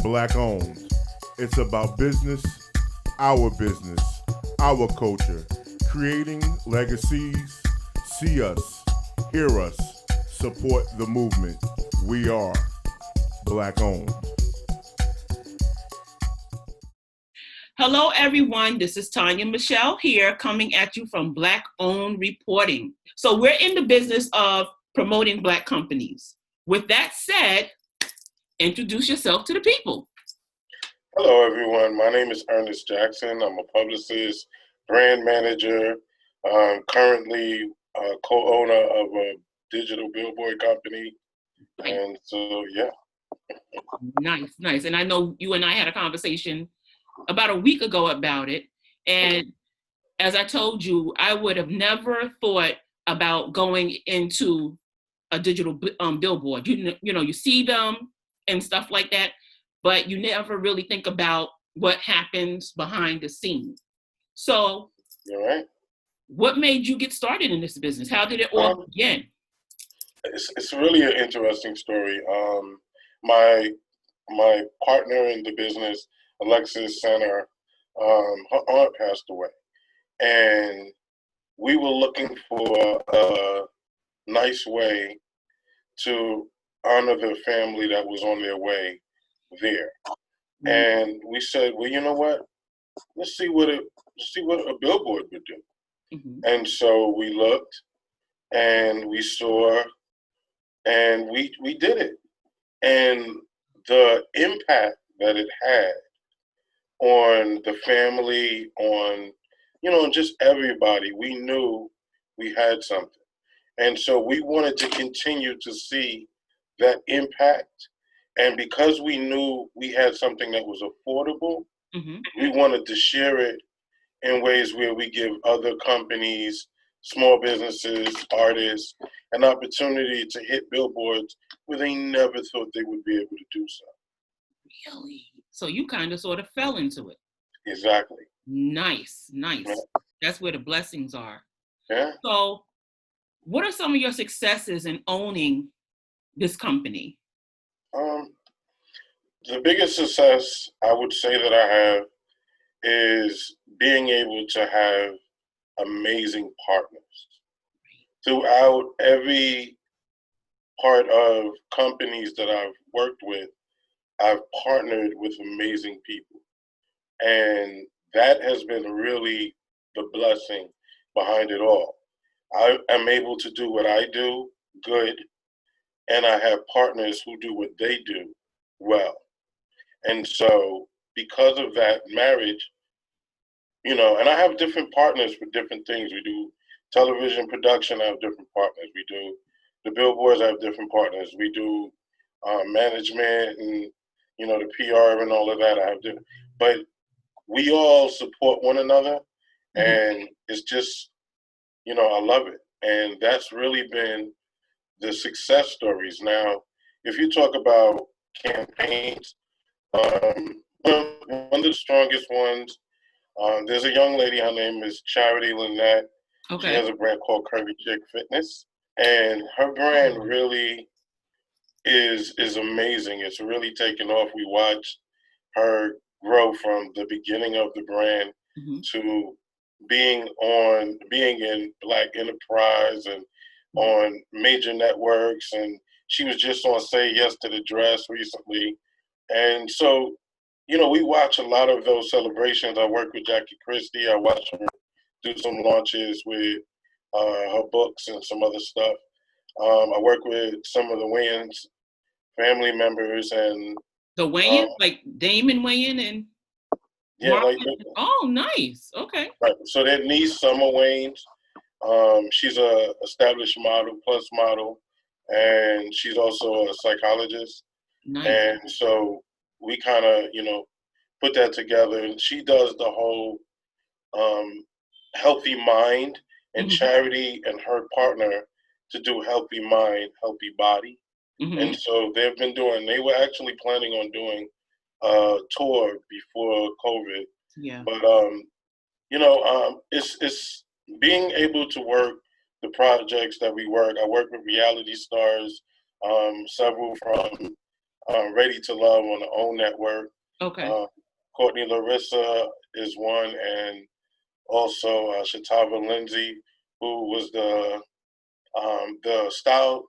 Black owned. It's about business, our culture, creating legacies. See us, hear us, support the movement. We are Black owned. Hello, everyone. This is Tanya Michelle here, coming at you from Black Owned Reporting. So we're in the business of promoting Black companies. With that said, introduce yourself to the people. Hello, everyone. My name is Ernest Jackson. I'm a publicist, brand manager, currently co-owner of a digital billboard company. And so, yeah. Nice. And I know you and I had a conversation about a week ago about it. And as I told you, I would have never thought about going into a digital billboard. You know, you see them and stuff like that, but you never really think about what happens behind the scenes. So, You're right. What made you get started in this business? How did it all begin? It's really an interesting story. My partner in the business, Alexis Center, her aunt passed away, and we were looking for a nice way to honor the family that was on their way there. Mm-hmm. And we said, well, you know what? Let's see what a billboard would do. Mm-hmm. And so we looked, and we saw, and we did it. And the impact that it had on the family, on, just everybody, we knew we had something. And so we wanted to continue to see that impact. And because we knew we had something that was affordable, mm-hmm. we wanted to share it in ways where we give other companies, small businesses, artists, an opportunity to hit billboards where they never thought they would be able to do so. Really? So you kind of sort of fell into it. Exactly. Nice. Yeah. That's where the blessings are. Yeah. So what are some of your successes in owning this company? The biggest success I would say that I have is being able to have amazing partners. Throughout every part of companies that I've worked with, I've partnered with amazing people. And that has been really the blessing behind it all. I am able to do what I do good, and I have partners who do what they do well. And so because of that marriage, and I have different partners for different things. We do television production, I have different partners. We do the billboards, I have different partners. We do management and, the PR and all of that. I have different, but we all support one another, and it's just, I love it. And that's really been the success stories. Now, if you talk about campaigns, one of the strongest ones, there's a young lady, her name is Charity Lynette. Okay. She has a brand called Curvy Chick Fitness, and her brand really is amazing. It's really taken off. We watched her grow from the beginning of the brand to being in Black Enterprise and on major networks, and she was just on Say Yes to the Dress recently. And so, we watch a lot of those celebrations. I work with Jackie Christie. I watch her do some launches with her books and some other stuff. I work with some of the Wayans family members and the Wayans, like Damon Wayans and oh, nice. Okay. Right. So their niece, Summer Wayans, she's a established model, plus model, and she's also a psychologist. Nice. And so we kind of, put that together. And she does the whole Healthy Mind, and Charity and her partner to do Healthy Mind, Healthy Body. And so they were actually planning on doing a tour before COVID. Yeah. But, it's being able to work the projects that we work. I work with reality stars, several from Ready to Love on the OWN network. Okay. Courtney Larissa is one, and also Shatava Lindsay, who was the style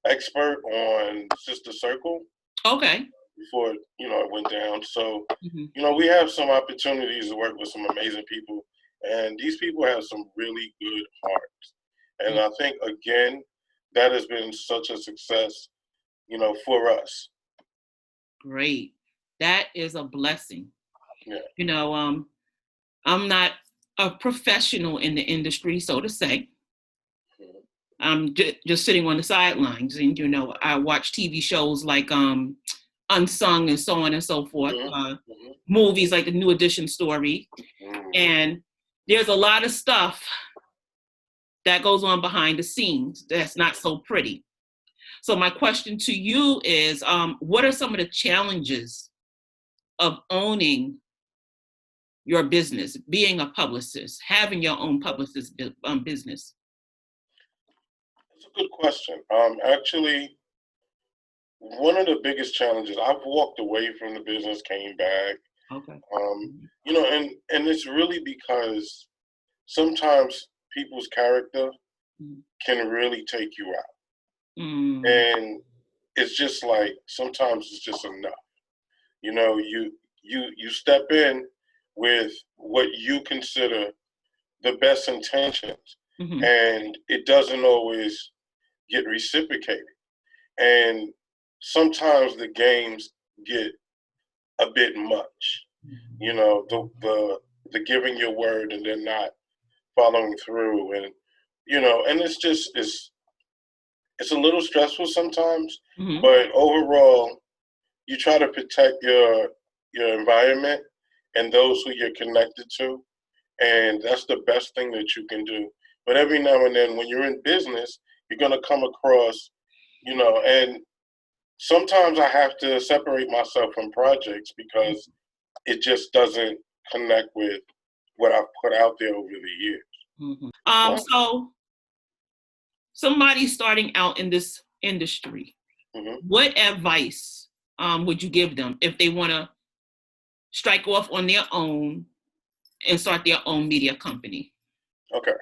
expert on Sister Circle Okay. before it went down. So Mm-hmm. we have some opportunities to work with some amazing people, and these people have some really good hearts. And I think again that has been such a success, for us. Great. That is a blessing. Yeah. I'm not a professional in the industry, so to say. I'm just sitting on the sidelines, and I watch TV shows like Unsung and so on and so forth, movies like The New Edition Story, and there's a lot of stuff that goes on behind the scenes that's not so pretty. So my question to you is, what are some of the challenges of owning your business, being a publicist, having your own publicist business? That's a good question. Actually, one of the biggest challenges, I've walked away from the business, came back. Okay. And it's really because sometimes people's character can really take you out. And it's just like, sometimes it's just enough. You step in with what you consider the best intentions, and it doesn't always get reciprocated. And sometimes the games get a bit much, the giving your word and then not following through, and and it's a little stressful sometimes, but overall you try to protect your environment and those who you're connected to, and that's the best thing that you can do. But every now and then when you're in business, you're going to come across, and sometimes I have to separate myself from projects because it just doesn't connect with what I've put out there over the years. So somebody starting out in this industry, what advice would you give them if they want to strike off on their own and start their own media company? Okay.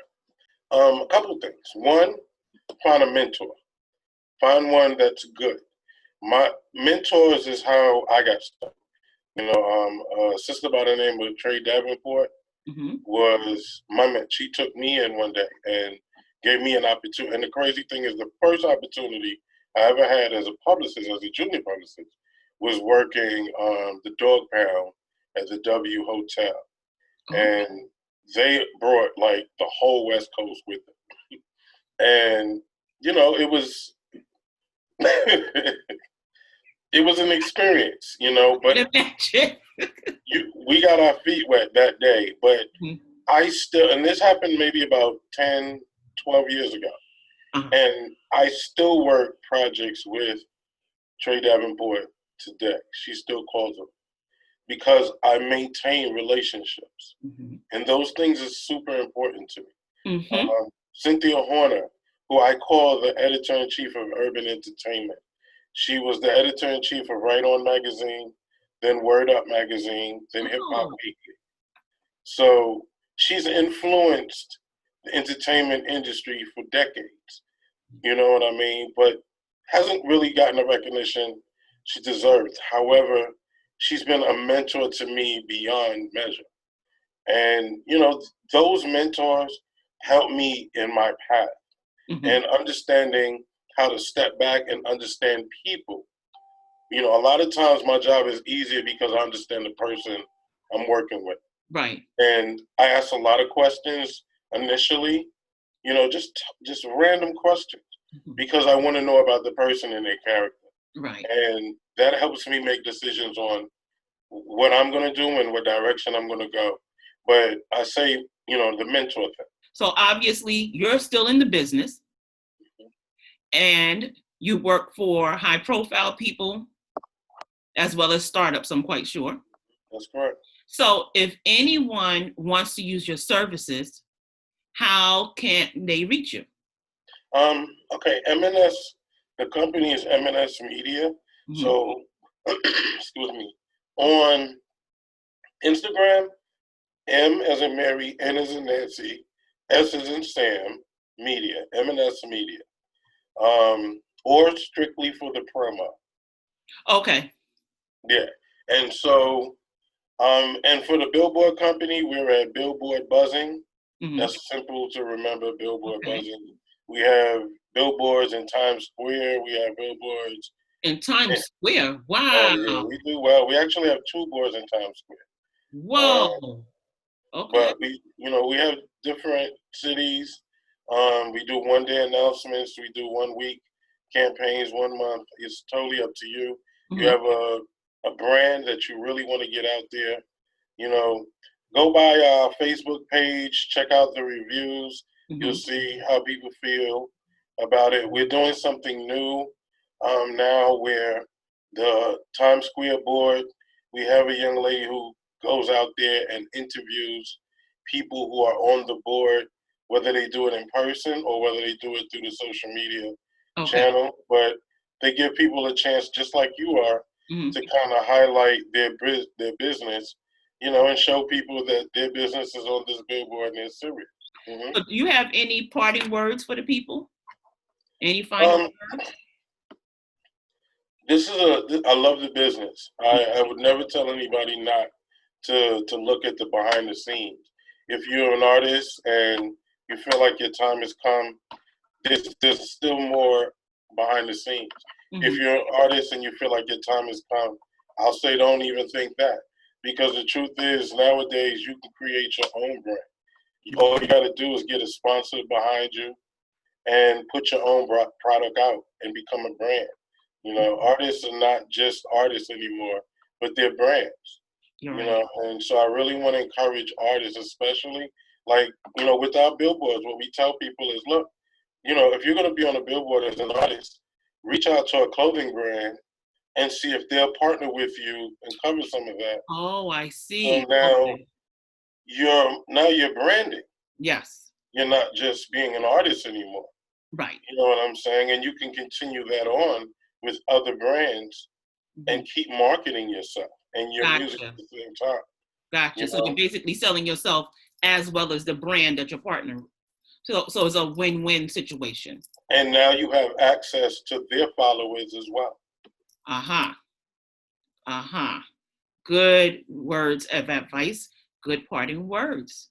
A couple of things. One, find a mentor. Find one that's good. My mentors is how I got started. A sister by the name of Trey Davenport was my mentor. She took me in one day and gave me an opportunity. And the crazy thing is, the first opportunity I ever had as a publicist, as a junior publicist, was working the dog pound at the W Hotel. And they brought like the whole West Coast with them. And, it was it was an experience, but we got our feet wet that day. But I still, and this happened maybe about 10, 12 years ago, and I still work projects with Trey Davenport today. She still calls them because I maintain relationships, and those things are super important to me. Cynthia Horner, who I call the editor-in-chief of Urban Entertainment. She was the editor-in-chief of Right On Magazine, then Word Up Magazine, then Hip Hop Weekly. So she's influenced the entertainment industry for decades, you know what I mean? But hasn't really gotten the recognition she deserves. However, she's been a mentor to me beyond measure. And, those mentors help me in my path and understanding how to step back and understand people. A lot of times my job is easier because I understand the person I'm working with. Right. And I ask a lot of questions initially, just random questions because I want to know about the person and their character. Right. And that helps me make decisions on what I'm going to do and what direction I'm going to go. But I say, the mentor thing. So obviously you're still in the business and you work for high profile people as well as startups, I'm quite sure. That's correct. So if anyone wants to use your services, how can they reach you? Okay, M&S, the company is M&S Media. So, excuse me, on Instagram, M as in Mary, N as in Nancy, S as in Sam, Media, M&S Media, or strictly for the promo. Okay. Yeah, and so, and for the Billboard company, we're at Billboard Buzzing. That's simple to remember, Billboard Buzzing. We have billboards in Times Square. We have billboards in Times Square. Wow. Oh, yeah, we do well. We actually have 2 boards in Times Square. Whoa. Okay. But we have different cities. We do 1-day announcements. We do 1 week campaigns, 1 month. It's totally up to you. You have a brand that you really want to get out there. Go by our Facebook page, check out the reviews. You'll see how people feel about it. We're doing something new now where the Times Square board, we have a young lady who goes out there and interviews people who are on the board, whether they do it in person or whether they do it through the social media channel. But they give people a chance, just like you are, to kind of highlight their business, and show people that their business is on this billboard and they're serious. So do you have any parting words for the people? Any final words? I love the business. I would never tell anybody not to look at the behind the scenes. If you're an artist and you feel like your time has come, there's still more behind the scenes. If you're an artist and you feel like your time has come, I'll say don't even think that. Because the truth is, nowadays, you can create your own brand. All you got to do is get a sponsor behind you and put your own product out and become a brand. Artists are not just artists anymore, but they're brands. And so I really want to encourage artists, especially, with our billboards, what we tell people is, look, if you're going to be on a billboard as an artist, reach out to a clothing brand and see if they'll partner with you and cover some of that. Oh, I see. So now you're branding. Yes. You're not just being an artist anymore. Right. You know what I'm saying? And you can continue that on with other brands and keep marketing yourself and your music at the same time. Gotcha. So you're basically selling yourself as well as the brand that you're partnering. So it's a win-win situation. And now you have access to their followers as well. Good words of advice. Good parting words.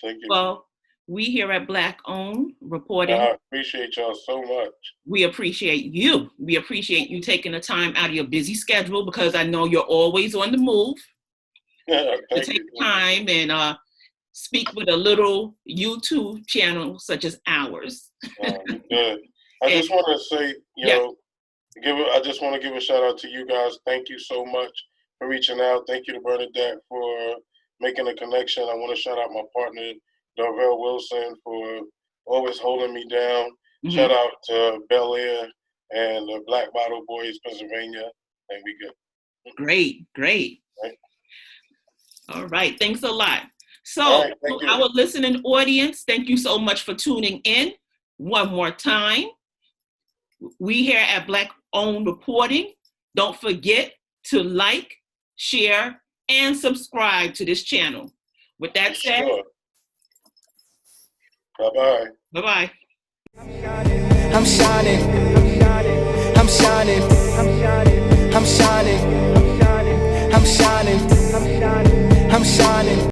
Thank you. Well, we here at Black Owned Reporting. I appreciate y'all so much. We appreciate you. We appreciate you taking the time out of your busy schedule, because I know you're always on the move. To take time and speak with a little YouTube channel such as ours. Good. I just want to say, I just want to give a shout out to you guys. Thank you so much for reaching out. Thank you to Bernadette for making a connection. I want to shout out my partner, Darvell Wilson, for always holding me down. Shout out to Bel Air and the Black Bottle Boys, Pennsylvania. And we good. Great. Right. All right. Thanks a lot. So our listening audience, thank you so much for tuning in. One more time. We here at Black Owned Reporting, don't forget to like, share, and subscribe to this channel. With that said, bye-bye. Bye-bye. I'm shining. I'm shining. I'm shining. I'm shining. I'm shining. I'm shining.